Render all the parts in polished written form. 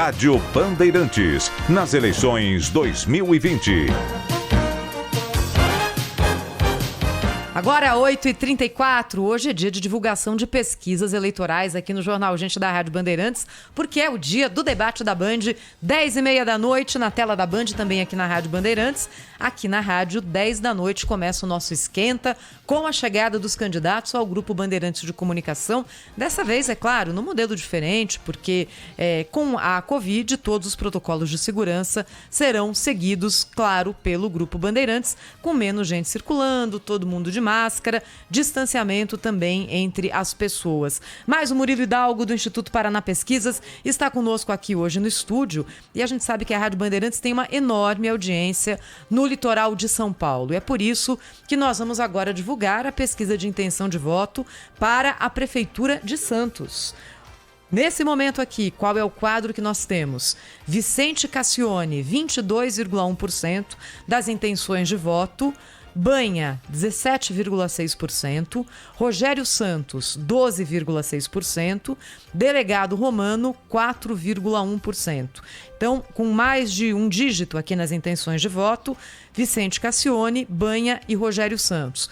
Rádio Bandeirantes, nas eleições 2020. Agora, 8h34, hoje é dia de divulgação de pesquisas eleitorais aqui no Jornal Gente da Rádio Bandeirantes, porque é o dia do debate da Band, 10h30 da noite, na tela da Band, também aqui na Rádio Bandeirantes. Aqui na rádio, 10 da noite, começa o nosso esquenta, com a chegada dos candidatos ao Grupo Bandeirantes de Comunicação. Dessa vez, é claro, num modelo diferente, porque com a Covid, todos os protocolos de segurança serão seguidos, claro, pelo Grupo Bandeirantes, com menos gente circulando, todo mundo de máscara, distanciamento também entre as pessoas. Mas o Murilo Hidalgo, do Instituto Paraná Pesquisas, está conosco aqui hoje no estúdio, e a gente sabe que a Rádio Bandeirantes tem uma enorme audiência no litoral de São Paulo. E é por isso que nós vamos agora divulgar a pesquisa de intenção de voto para a Prefeitura de Santos. Nesse momento aqui, qual é o quadro que nós temos? Vicente Cassione, 22,1% das intenções de voto. Banha, 17,6%, Rogério Santos, 12,6%, Delegado Romano, 4,1%. Então, com mais de um dígito aqui nas intenções de voto, Vicente Cassione, Banha e Rogério Santos.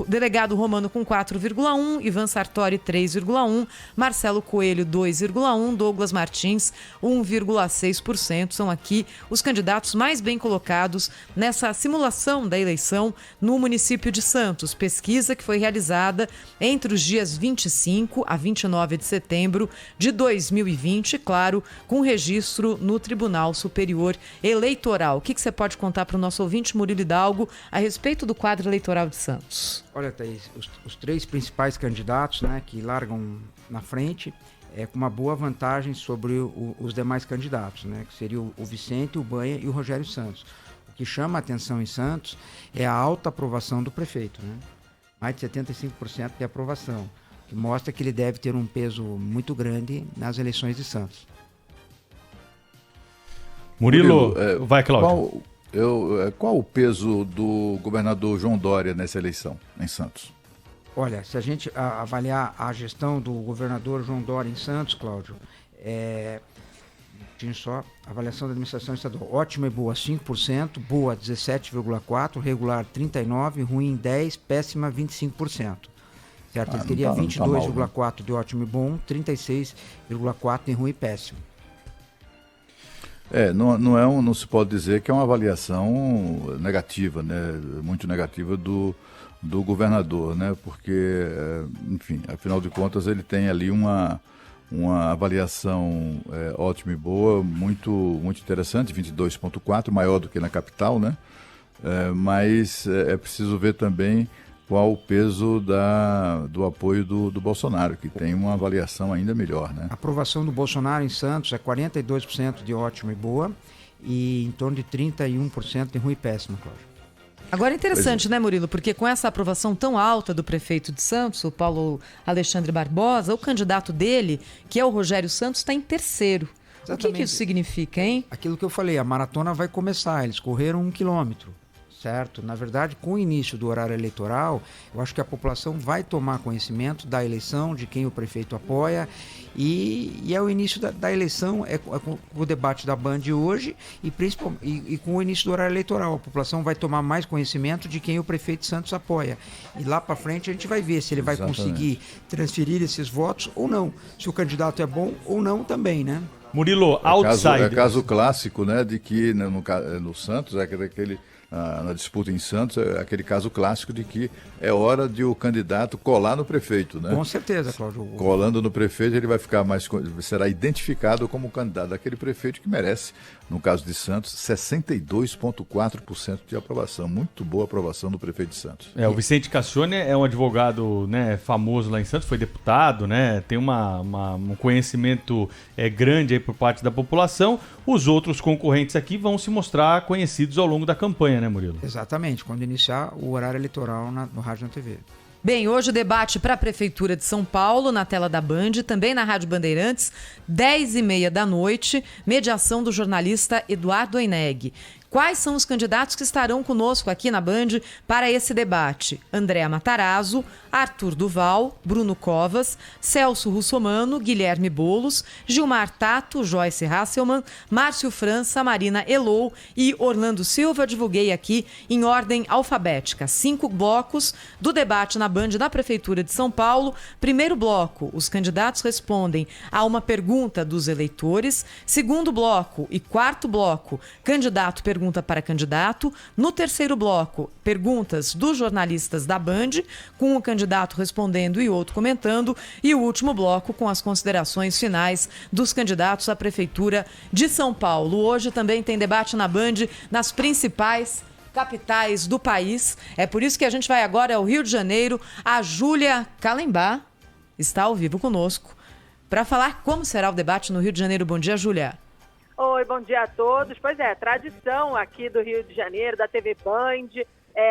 Delegado Romano com 4,1%, Ivan Sartori 3,1%, Marcelo Coelho 2,1%, Douglas Martins 1,6%. São aqui os candidatos mais bem colocados nessa simulação da eleição no município de Santos. Pesquisa que foi realizada entre os dias 25 a 29 de setembro de 2020, claro, com registro no Tribunal Superior Eleitoral. O que você pode contar para o nosso ouvinte, Murilo Hidalgo, a respeito do quadro eleitoral de Santos? Olha, Thaís, os três principais candidatos, né, que largam na frente, com uma boa vantagem sobre os demais candidatos, né, que seria o Vicente, o Banha e o Rogério Santos. O que chama a atenção em Santos é a alta aprovação do prefeito, né? Mais de 75% de aprovação, que mostra que ele deve ter um peso muito grande nas eleições de Santos. Murilo, vai, Cláudio. Qual o peso do governador João Dória nessa eleição em Santos? Olha, se a gente avaliar a gestão do governador João Dória em Santos, Cláudio, tinha só avaliação da administração estadual, ótima e boa 5%, boa 17,4%, regular 39%, ruim 10%, péssima 25%. Certo? Ele teria 22,4% de ótimo e bom, 36,4% de ruim e péssimo. Não se pode dizer que é uma avaliação negativa, né? Muito negativa do governador, né? Porque, enfim, afinal de contas ele tem ali uma avaliação ótima e boa, muito, muito interessante, 22,4, maior do que na capital, né? Mas é preciso ver também qual o peso do apoio do Bolsonaro, que tem uma avaliação ainda melhor, né? A aprovação do Bolsonaro em Santos é 42% de ótimo e boa e em torno de 31% de ruim e péssimo, Cláudio. Agora é interessante, né, Murilo? Porque com essa aprovação tão alta do prefeito de Santos, o Paulo Alexandre Barbosa, o candidato dele, que é o Rogério Santos, está em terceiro. Exatamente. O que isso significa, hein? Aquilo que eu falei, a maratona vai começar, eles correram 1 quilômetro. Certo? Na verdade, com o início do horário eleitoral, eu acho que a população vai tomar conhecimento da eleição, de quem o prefeito apoia, e é o início da eleição, com o debate da Band hoje e com o início do horário eleitoral. A população vai tomar mais conhecimento de quem o prefeito de Santos apoia. E lá para frente a gente vai ver se ele vai conseguir transferir esses votos ou não. Se o candidato é bom ou não também, né? Murilo, outsider. É caso clássico, né, de que no Santos, na disputa em Santos, é aquele caso clássico de que é hora de o candidato colar no prefeito, né? Com certeza, Cláudio. Colando no prefeito, ele será identificado como candidato daquele prefeito que merece, no caso de Santos, 62,4% de aprovação. Muito boa aprovação do prefeito de Santos. O Vicente Cassione é um advogado, né, famoso lá em Santos, foi deputado, né? Tem um conhecimento grande aí por parte da população. Os outros concorrentes aqui vão se mostrar conhecidos ao longo da campanha, né, Murilo? Exatamente, quando iniciar o horário eleitoral no rádio e na TV. Bem, hoje o debate para a Prefeitura de São Paulo, na tela da Band, também na Rádio Bandeirantes, 10h30 da noite, mediação do jornalista Eduardo Oineg. Quais são os candidatos que estarão conosco aqui na Band para esse debate? Andréa Matarazzo, Arthur Duval, Bruno Covas, Celso Russomano, Guilherme Boulos, Gilmar Tato, Joyce Hasselmann, Márcio França, Marina Elou e Orlando Silva. Divulguei aqui em ordem alfabética. 5 blocos do debate na Band da Prefeitura de São Paulo. Primeiro bloco, os candidatos respondem a uma pergunta dos eleitores. Segundo bloco e quarto bloco, candidato pergunta para candidato. No terceiro bloco, perguntas dos jornalistas da Band, com o candidato respondendo e outro comentando. E o último bloco com as considerações finais dos candidatos à Prefeitura de São Paulo. Hoje também tem debate na Band nas principais capitais do país. É por isso que a gente vai agora ao Rio de Janeiro. A Júlia Calembá está ao vivo conosco para falar como será o debate no Rio de Janeiro. Bom dia, Júlia. Oi, bom dia a todos. Pois é, tradição aqui do Rio de Janeiro, da TV Band.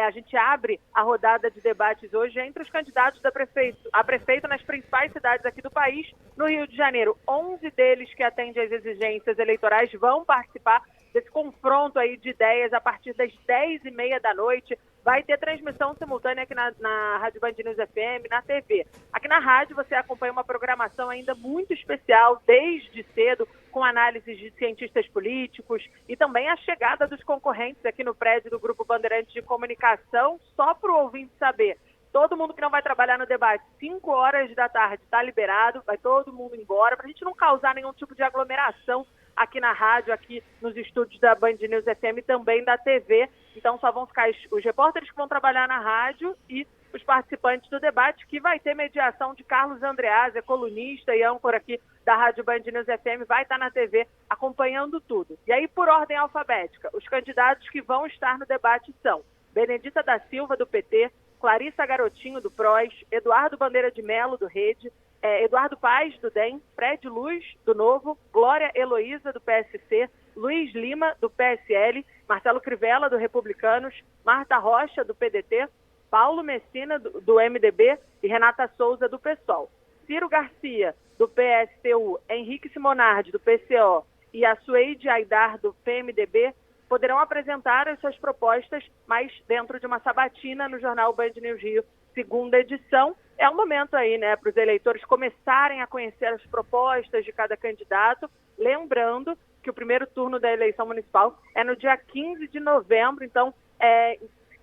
A gente abre a rodada de debates hoje entre os candidatos a prefeito nas principais cidades aqui do país. No Rio de Janeiro, 11 deles que atendem às exigências eleitorais vão participar desse confronto aí de ideias a partir das 10h30 da noite. Vai ter transmissão simultânea aqui na Rádio Band News FM, na TV. Aqui na rádio você acompanha uma programação ainda muito especial, desde cedo, com análises de cientistas políticos e também a chegada dos concorrentes aqui no prédio do Grupo Bandeirantes de Comunicação, só para o ouvinte saber. Todo mundo que não vai trabalhar no debate, 5 horas da tarde, está liberado, vai todo mundo embora, para a gente não causar nenhum tipo de aglomeração aqui na rádio, aqui nos estúdios da Band News FM e também da TV. Então só vão ficar os repórteres que vão trabalhar na rádio e os participantes do debate, que vai ter mediação de Carlos Andreasa, colunista e âncora aqui da Rádio Band News FM, vai estar na TV acompanhando tudo. E aí, por ordem alfabética, os candidatos que vão estar no debate são Benedita da Silva, do PT, Clarissa Garotinho, do PROS, Eduardo Bandeira de Melo, do Rede, Eduardo Paes, do DEM, Fred Luz, do Novo, Glória Heloísa, do PSC, Luiz Lima, do PSL, Marcelo Crivella, do Republicanos, Marta Rocha, do PDT, Paulo Messina, do MDB e Renata Souza, do PSOL. Ciro Garcia, do PSTU, Henrique Simonardi, do PCO e a Sueide Aidar, do PMDB, poderão apresentar as suas propostas, mas dentro de uma sabatina no jornal Band News Rio, segunda edição. É um momento aí, né, para os eleitores começarem a conhecer as propostas de cada candidato, lembrando que o primeiro turno da eleição municipal é no dia 15 de novembro, então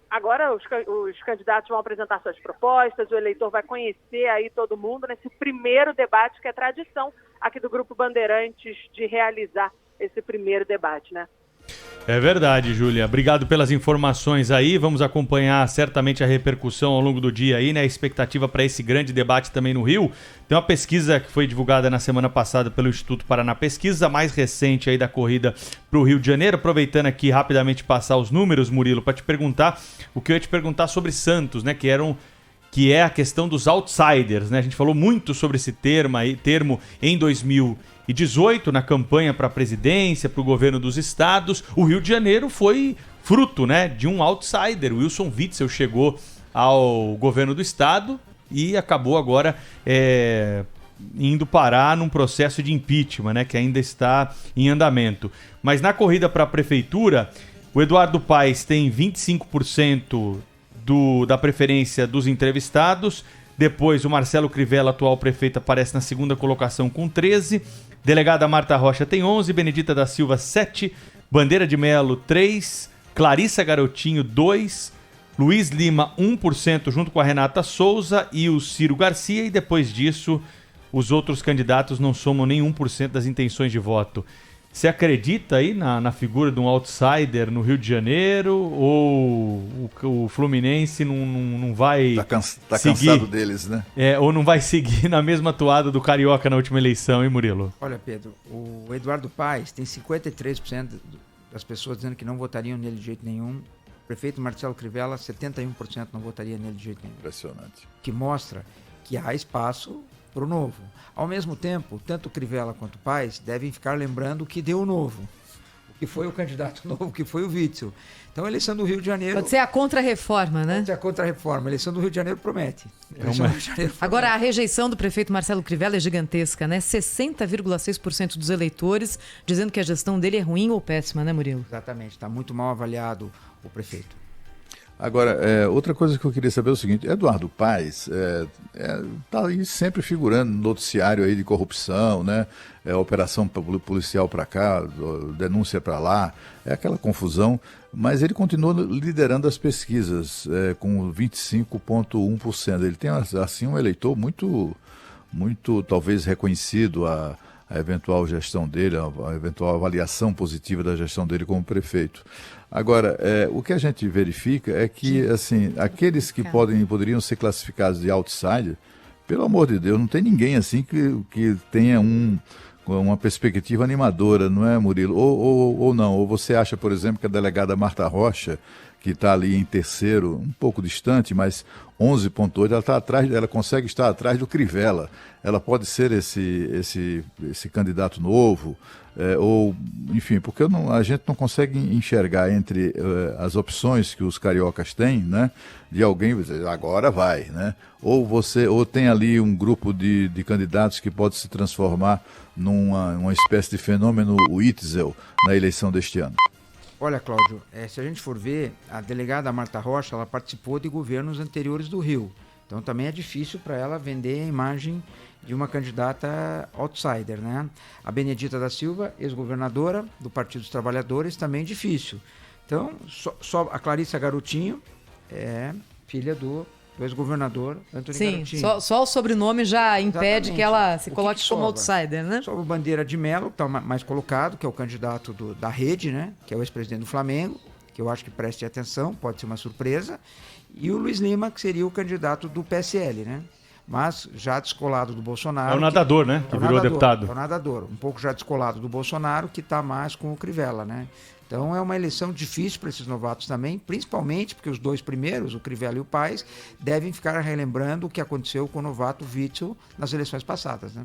agora os candidatos vão apresentar suas propostas, o eleitor vai conhecer aí todo mundo nesse primeiro debate, que é tradição aqui do Grupo Bandeirantes de realizar esse primeiro debate, né? É verdade, Júlia. Obrigado pelas informações aí. Vamos acompanhar certamente a repercussão ao longo do dia aí, né? A expectativa para esse grande debate também no Rio. Tem uma pesquisa que foi divulgada na semana passada pelo Instituto Paraná Pesquisa, a mais recente aí da corrida para o Rio de Janeiro. Aproveitando aqui rapidamente passar os números, Murilo, para te perguntar o que eu ia te perguntar sobre Santos, né? Que é a questão dos outsiders, né? A gente falou muito sobre esse termo em 2018, na campanha para a presidência, para o governo dos estados. O Rio de Janeiro foi fruto, né, de um outsider. Wilson Witzel chegou ao governo do estado e acabou agora indo parar num processo de impeachment, né, que ainda está em andamento. Mas na corrida para a prefeitura, o Eduardo Paes tem 25% da preferência dos entrevistados. Depois o Marcelo Crivella, atual prefeito, aparece na segunda colocação com 13%. Delegada Marta Rocha tem 11%, Benedita da Silva 7%, Bandeira de Melo 3%, Clarissa Garotinho 2%, Luiz Lima 1% junto com a Renata Souza e o Ciro Garcia, e depois disso os outros candidatos não somam nem 1% das intenções de voto. Você acredita aí na figura de um outsider no Rio de Janeiro, ou o Fluminense não vai tá seguir, cansado deles, né? Ou não vai seguir na mesma toada do Carioca na última eleição, hein, Murilo? Olha, Pedro, o Eduardo Paes tem 53% das pessoas dizendo que não votariam nele de jeito nenhum. O prefeito Marcelo Crivella, 71% não votaria nele de jeito nenhum. Impressionante. Que mostra que há espaço para o novo. Ao mesmo tempo, tanto o Crivella quanto o Paes devem ficar lembrando o que deu o novo. O que foi o candidato novo, que foi o Witzel. Então, a eleição do Rio de Janeiro... Pode ser a contra-reforma, né? Pode ser a contra-reforma. A eleição do Rio de Janeiro promete. Agora, a rejeição do prefeito Marcelo Crivella é gigantesca, né? 60,6% dos eleitores dizendo que a gestão dele é ruim ou péssima, né, Murilo? Exatamente. Está muito mal avaliado o prefeito. Agora, outra coisa que eu queria saber é o seguinte: Eduardo Paes está aí sempre figurando no noticiário aí de corrupção, né? Operação policial para cá, denúncia para lá, é aquela confusão, mas ele continua liderando as pesquisas com 25,1%. Ele tem assim um eleitor muito talvez reconhecido a eventual gestão dele, a eventual avaliação positiva da gestão dele como prefeito. Agora, o que a gente verifica é que, assim, aqueles que poderiam ser classificados de outsider, pelo amor de Deus, não tem ninguém assim que tenha uma perspectiva animadora, não é, Murilo? Ou não? Ou você acha, por exemplo, que a delegada Marta Rocha, que está ali em terceiro, um pouco distante, mas 11,8, ela consegue estar atrás do Crivella. Ela pode ser esse candidato novo, ou, enfim, porque a gente não consegue enxergar entre as opções que os cariocas têm, né, de alguém dizer, agora vai, né? Ou tem ali um grupo de candidatos que pode se transformar numa espécie de fenômeno Witzel na eleição deste ano. Olha, Cláudio, se a gente for ver, a delegada Marta Rocha, ela participou de governos anteriores do Rio. Então também é difícil para ela vender a imagem de uma candidata outsider, né? A Benedita da Silva, ex-governadora do Partido dos Trabalhadores, também difícil. Então, só a Clarissa Garotinho é filha do ex-governador Antônio Garotinho. Só o sobrenome já impede Exatamente. Que ela se coloque que como sobra? outsider, né? Sobre o Bandeira de Mello, que está mais colocado, que é o candidato da Rede, né? Que é o ex-presidente do Flamengo, que eu acho que preste atenção, pode ser uma surpresa. E o Luiz Lima, que seria o candidato do PSL, né? Mas já descolado do Bolsonaro. É o nadador, né? Que virou deputado. É o nadador. Um pouco já descolado do Bolsonaro, que está mais com o Crivella, né? Então é uma eleição difícil para esses novatos também, principalmente porque os dois primeiros, o Crivella e o Paes, devem ficar relembrando o que aconteceu com o novato Witzel nas eleições passadas, né?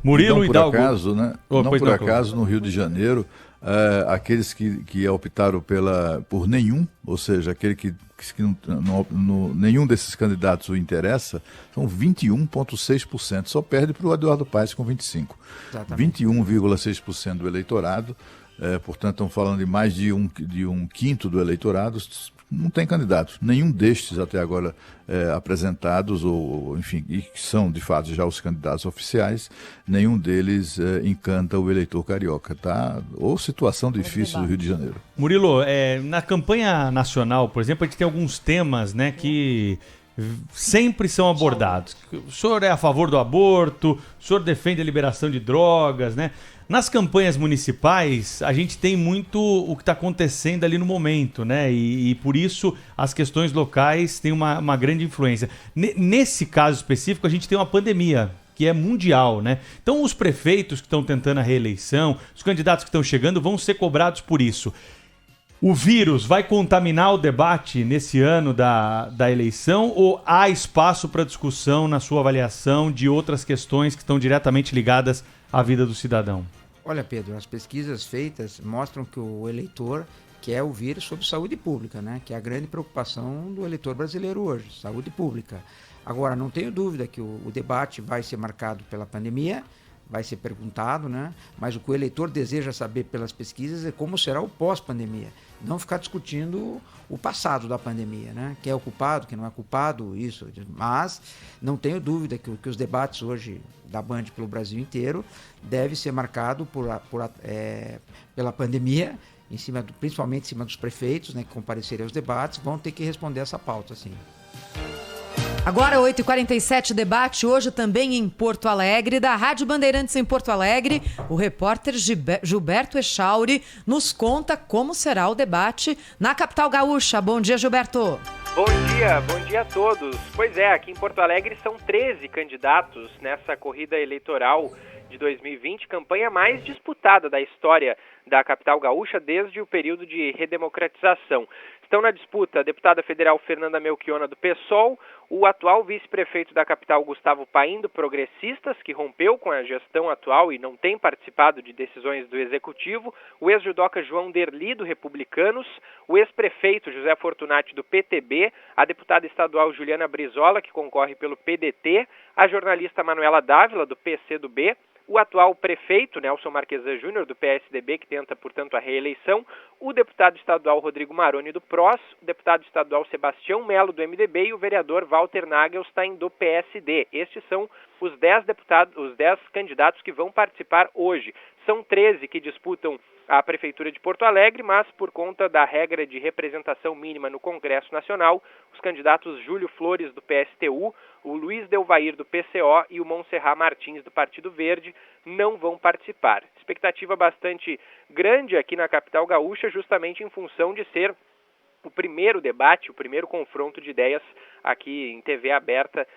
Murilo e Hidalgo. Acaso, né? Não por acaso, no Rio de Janeiro, aqueles que optaram por nenhum, ou seja, aquele que nenhum desses candidatos o interessa, são 21,6%. Só perde para o Eduardo Paes com 25%. 21,6% do eleitorado. Portanto, estamos falando de mais de um quinto do eleitorado, não tem candidato. Nenhum destes até agora apresentados, ou enfim, e que são de fato já os candidatos oficiais, nenhum deles encanta o eleitor carioca. Tá? Ou situação difícil do Rio de Janeiro. Murilo, na campanha nacional, por exemplo, a gente tem alguns temas, né, que sempre são abordados. O senhor é a favor do aborto, o senhor defende a liberação de drogas, né? Nas campanhas municipais, a gente tem muito o que está acontecendo ali no momento, né? E por isso as questões locais têm uma grande influência. Nesse caso específico, a gente tem uma pandemia que é mundial, né? Então os prefeitos que estão tentando a reeleição, os candidatos que estão chegando vão ser cobrados por isso. O vírus vai contaminar o debate nesse ano da eleição ou há espaço para discussão na sua avaliação de outras questões que estão diretamente ligadas à vida do cidadão? Olha, Pedro, as pesquisas feitas mostram que o eleitor quer ouvir sobre saúde pública, né? Que é a grande preocupação do eleitor brasileiro hoje, saúde pública. Agora, não tenho dúvida que o debate vai ser marcado pela pandemia, vai ser perguntado, né? Mas o que o eleitor deseja saber pelas pesquisas é como será o pós-pandemia. Não ficar discutindo o passado da pandemia, né? Quem é o culpado, quem não é culpado, isso. Mas não tenho dúvida que os debates hoje da Band pelo Brasil inteiro deve ser marcado pela pandemia, principalmente em cima dos prefeitos, né, que comparecerem aos debates, vão ter que responder essa pauta, sim. Agora, 8h47, debate hoje também em Porto Alegre, da Rádio Bandeirantes em Porto Alegre. O repórter Gilberto Echauri nos conta como será o debate na capital gaúcha. Bom dia, Gilberto. Bom dia a todos. Pois é, aqui em Porto Alegre são 13 candidatos nessa corrida eleitoral de 2020, campanha mais disputada da história da capital gaúcha desde o período de redemocratização. Estão na disputa a deputada federal Fernanda Melchiona, do PSOL, o atual vice-prefeito da capital, Gustavo Paim, do Progressistas, que rompeu com a gestão atual e não tem participado de decisões do Executivo, o ex-judoca João Derli, do Republicanos, o ex-prefeito José Fortunati, do PTB, a deputada estadual Juliana Brizola, que concorre pelo PDT, a jornalista Manuela Dávila, do PCdoB, o atual prefeito, Nelson Marquesan Júnior, do PSDB, que tenta, portanto, a reeleição, o deputado estadual Rodrigo Maroni, do PROS, o deputado estadual Sebastião Melo, do MDB, e o vereador Walter Nagelstein, do PSD. Estes são os 10 candidatos que vão participar hoje. São 13 que disputam a Prefeitura de Porto Alegre, mas por conta da regra de representação mínima no Congresso Nacional, os candidatos Júlio Flores, do PSTU, o Luiz Delvair, do PCO, e o Monserrat Martins, do Partido Verde, não vão participar. Expectativa bastante grande aqui na capital gaúcha, justamente em função de ser o primeiro debate, o primeiro confronto de ideias aqui em TV aberta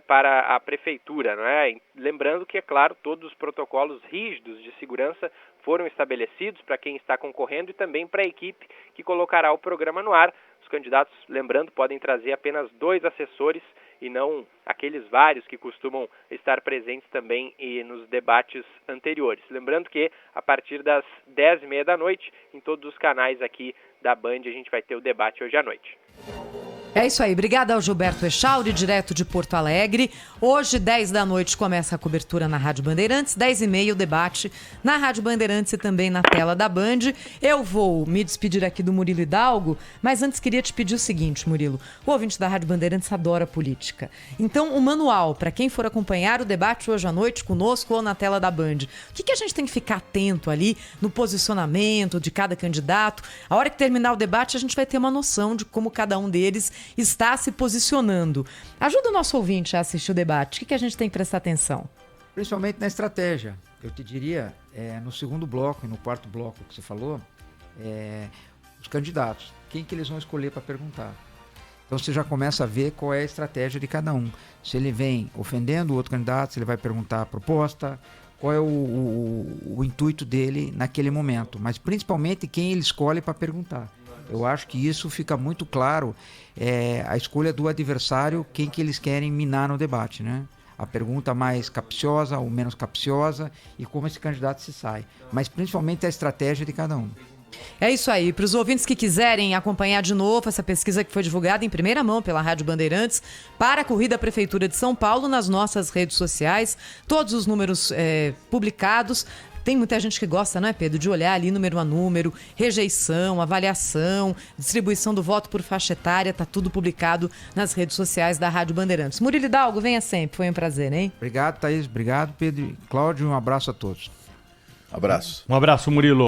para a Prefeitura, não é? Lembrando que, é claro, todos os protocolos rígidos de segurança foram estabelecidos para quem está concorrendo e também para a equipe que colocará o programa no ar. Os candidatos, lembrando, podem trazer apenas 2 assessores e não aqueles vários que costumam estar presentes também nos debates anteriores. Lembrando que a partir das 10h30 da noite, em todos os canais aqui da Band, a gente vai ter o debate hoje à noite. É isso aí. Obrigada ao Gilberto Echauri, direto de Porto Alegre. Hoje, 10 da noite, começa a cobertura na Rádio Bandeirantes. 10h30, o debate na Rádio Bandeirantes e também na tela da Band. Eu vou me despedir aqui do Murilo Hidalgo, mas antes queria te pedir o seguinte, Murilo. O ouvinte da Rádio Bandeirantes adora política. Então, o manual, para quem for acompanhar o debate hoje à noite conosco ou na tela da Band, o que a gente tem que ficar atento ali no posicionamento de cada candidato? A hora que terminar o debate, a gente vai ter uma noção de como cada um deles está se posicionando. Ajuda o nosso ouvinte a assistir o debate. O que a gente tem que prestar atenção? Principalmente na estratégia. Eu te diria, no segundo bloco e no quarto bloco que você falou, os candidatos. Quem que eles vão escolher para perguntar? Então você já começa a ver qual é a estratégia de cada um. Se ele vem ofendendo o outro candidato, se ele vai perguntar a proposta, qual é o intuito dele naquele momento. Mas principalmente quem ele escolhe para perguntar. Eu acho que isso fica muito claro, a escolha do adversário, quem que eles querem minar no debate, né? A pergunta mais capciosa ou menos capciosa e como esse candidato se sai. Mas principalmente a estratégia de cada um. É isso aí. Para os ouvintes que quiserem acompanhar de novo essa pesquisa que foi divulgada em primeira mão pela Rádio Bandeirantes para a corrida à Prefeitura de São Paulo nas nossas redes sociais, todos os números publicados. Tem muita gente que gosta, não é, Pedro, de olhar ali número a número, rejeição, avaliação, distribuição do voto por faixa etária, tá tudo publicado nas redes sociais da Rádio Bandeirantes. Murilo Hidalgo, venha sempre, foi um prazer, hein? Obrigado, Thaís, obrigado, Pedro. Cláudio, um abraço a todos. Abraço. Um abraço, Murilo.